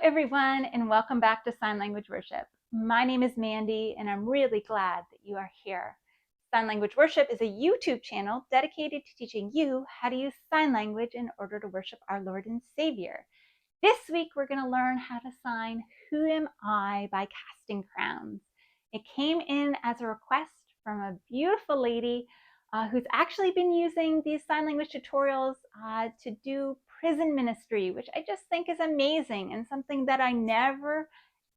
everyone, and welcome back to Sign Language Worship. My name is Mandy, and I'm really glad that you are here. Sign Language Worship is a YouTube channel dedicated to teaching you how to use sign language in order to worship our Lord and Savior. This week, we're going to learn how to sign Who Am I by casting crowns. It came in as a request from a beautiful lady who's actually been using these sign language tutorials to do prison ministry, which I just think is amazing and something that I never,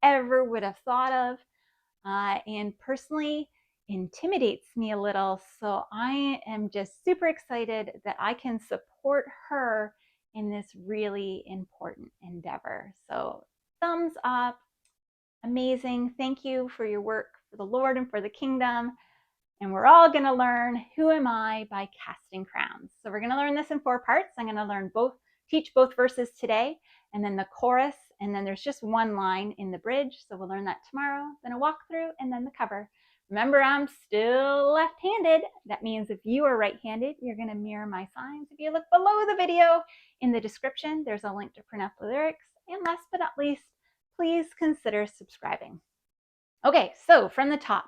ever would have thought of, and personally intimidates me a little. So I am just super excited that I can support her in this really important endeavor. So thumbs up, amazing. Thank you for your work for the Lord and for the kingdom. And we're all going to learn Who Am I by casting crowns. So we're going to learn this in 4 parts. I'm going to learn teach both verses today, and then the chorus, and then there's just one line in the bridge. So we'll learn that tomorrow, then a walkthrough, and then the cover. Remember, I'm still left-handed. That means if you are right-handed, you're going to mirror my signs. If you look below the video in the description, there's a link to print out the lyrics. And last but not least, please consider subscribing. Okay, so from the top,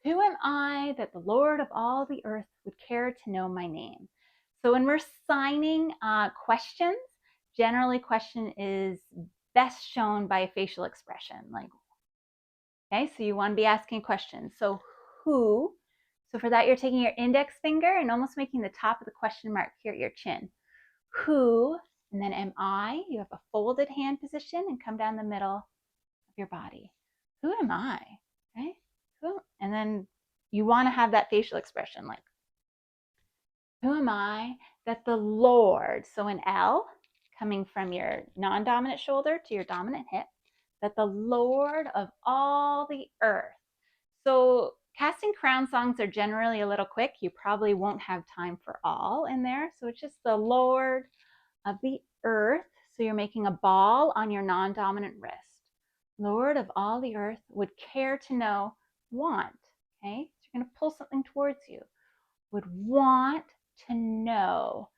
who am I that the Lord of all the earth would care to know my name? So when we're signing questions, generally question is best shown by a facial expression. Okay, so you want to be asking questions. So who? So for that, you're taking your index finger and almost making the top of the question mark here at your chin. Who? And then am I? You have a folded hand position and come down the middle of your body. Who am I? Okay. And then you want to have that facial expression like, who am I that the Lord, so an L coming from your non-dominant shoulder to your dominant hip, that the Lord of all the earth. So casting crown songs are generally a little quick. You probably won't have time for all in there. So it's just the Lord of the earth. So you're making a ball on your non-dominant wrist. Lord of all the earth would care to know, want. Okay, so you're going to pull something towards you. Would want to know.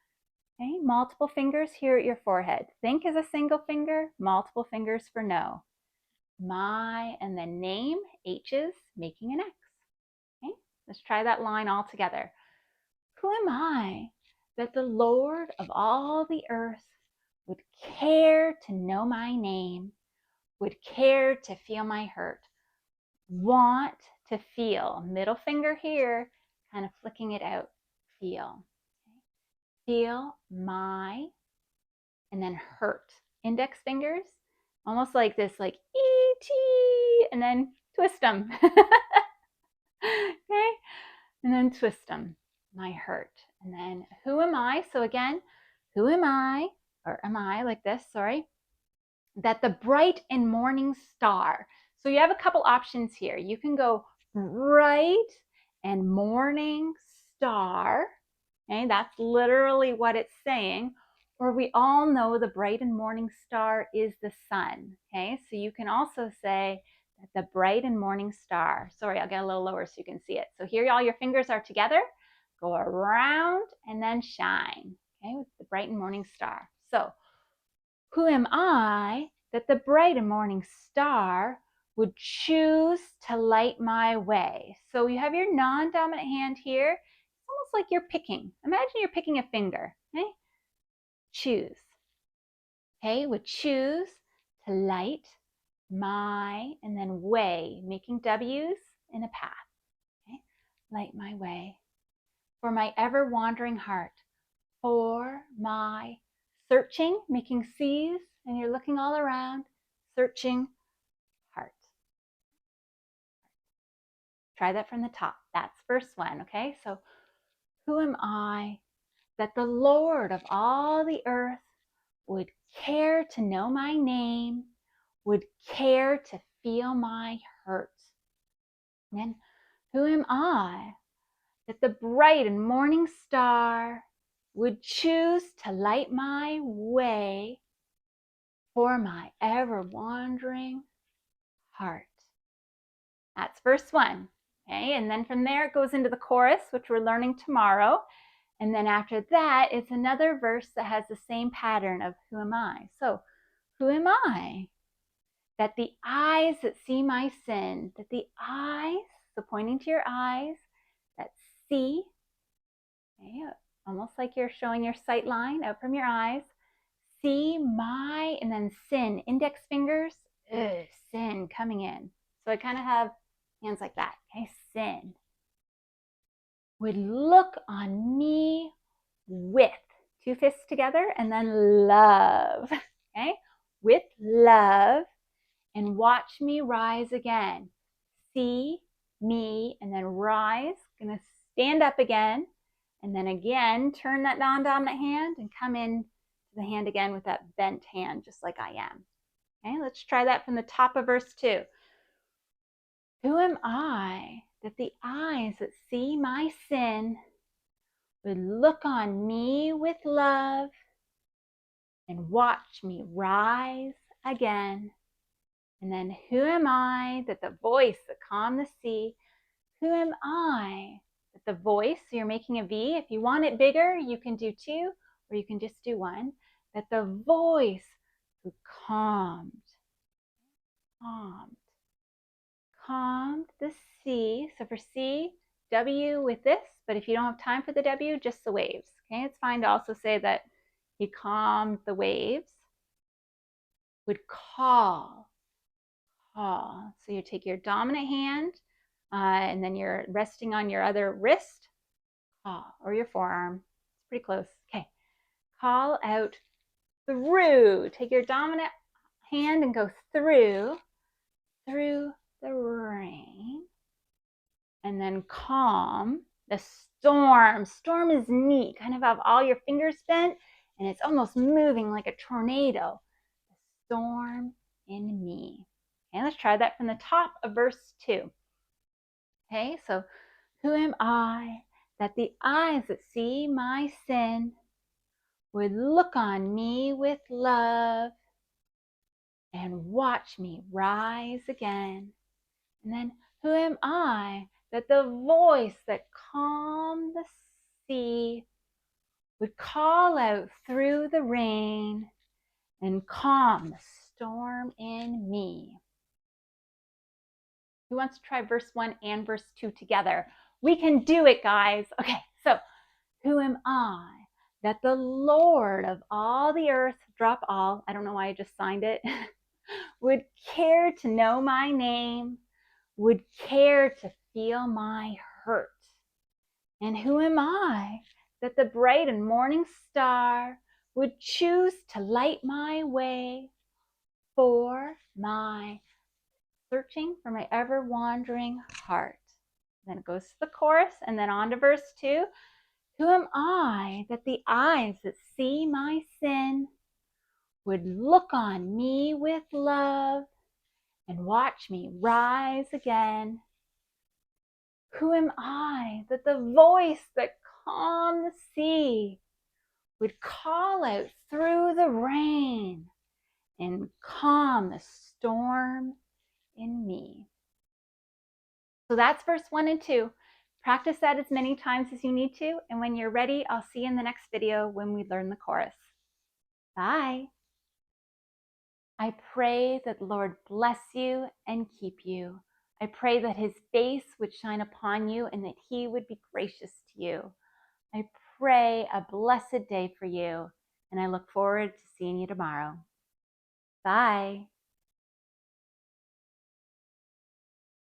Okay, multiple fingers here at your forehead. Think as a single finger, multiple fingers for know. My, and then name, H's, making an X. Okay, let's try that line all together. Who am I that the Lord of all the earth would care to know my name, would care to feel my hurt, want to feel, middle finger here, kind of flicking it out, feel. Feel my, and then hurt. Index fingers, almost like this, like E-T, and then twist them. Okay, and then twist them, my hurt. And then who am I? So again, who am I, or am I like this, sorry, that the bright and morning star. So you have a couple options here. You can go bright and morning star. Okay, that's literally what it's saying. Or we all know the bright and morning star is the sun. Okay, so you can also say that the bright and morning star. Sorry, I'll get a little lower so you can see it. So here all your fingers are together. Go around and then shine. Okay, with the bright and morning star. So who am I that the bright and morning star would choose to light my way? So you have your non-dominant hand here. It's almost like you're picking. Imagine you're picking a finger. Okay? Choose. Okay, would choose to light my, and then way, making W's in a path. Okay? Light my way. For my ever wandering heart. For my searching, making C's, and you're looking all around, searching heart. Try that from the top. That's verse 1, okay? So, who am I that the Lord of all the earth would care to know my name, would care to feel my hurt? And then, who am I that the bright and morning star would choose to light my way for my ever wandering heart? That's verse 1. Okay, and then from there it goes into the chorus, which we're learning tomorrow. And then after that, it's another verse that has the same pattern of who am I. So, who am I that the eyes that see my sin, that the eyes, so pointing to your eyes, that see, okay, almost like you're showing your sight line out from your eyes, see my, and then sin, index fingers, sin coming in. So I kind of have hands like that, okay, sin. Would look on me with, two fists together, and then love, okay, with love, and watch me rise again. See me, and then rise, gonna stand up again, and then again, turn that non-dominant hand and come in to the hand again with that bent hand, just like I am. Okay, let's try that from the top of verse 2. Who am I that the eyes that see my sin would look on me with love and watch me rise again? And then who am I that the voice that calmed the sea, who am I that the voice, so you're making a V, if you want it bigger, you can do 2, or you can just do 1, that the voice who calmed the sea. So for C, W with this, but if you don't have time for the W, just the waves. Okay, it's fine to also say that he calmed the waves. Would call. So you take your dominant hand, and then you're resting on your other wrist, or your forearm. It's pretty close. Okay, call out through. Take your dominant hand and go through the rain, and then calm the storm. Storm is neat, kind of have all your fingers bent, and it's almost moving like a tornado. The storm in me. Okay, let's try that from the top of verse 2. Okay, so who am I that the eyes that see my sin would look on me with love and watch me rise again? And then who am I that the voice that calmed the sea would call out through the rain and calm the storm in me? Who wants to try verse 1 and verse 2 together? We can do it, guys. Okay, so who am I that the Lord of all the earth, drop all, I don't know why I just signed it, would care to know my name, would care to feel my hurt? And who am I that the bright and morning star would choose to light my way for my searching, for my ever wandering heart? Then it goes to the chorus and then on to verse 2. Who am I that the eyes that see my sin would look on me with love and watch me rise again? Who am I that the voice that calmed the sea would call out through the rain and calm the storm in me? So that's verse 1 and 2. Practice that as many times as you need to, and when you're ready, I'll see you in the next video when we learn the chorus. Bye. I pray that the Lord bless you and keep you. I pray that his face would shine upon you and that he would be gracious to you. I pray a blessed day for you, and I look forward to seeing you tomorrow. Bye.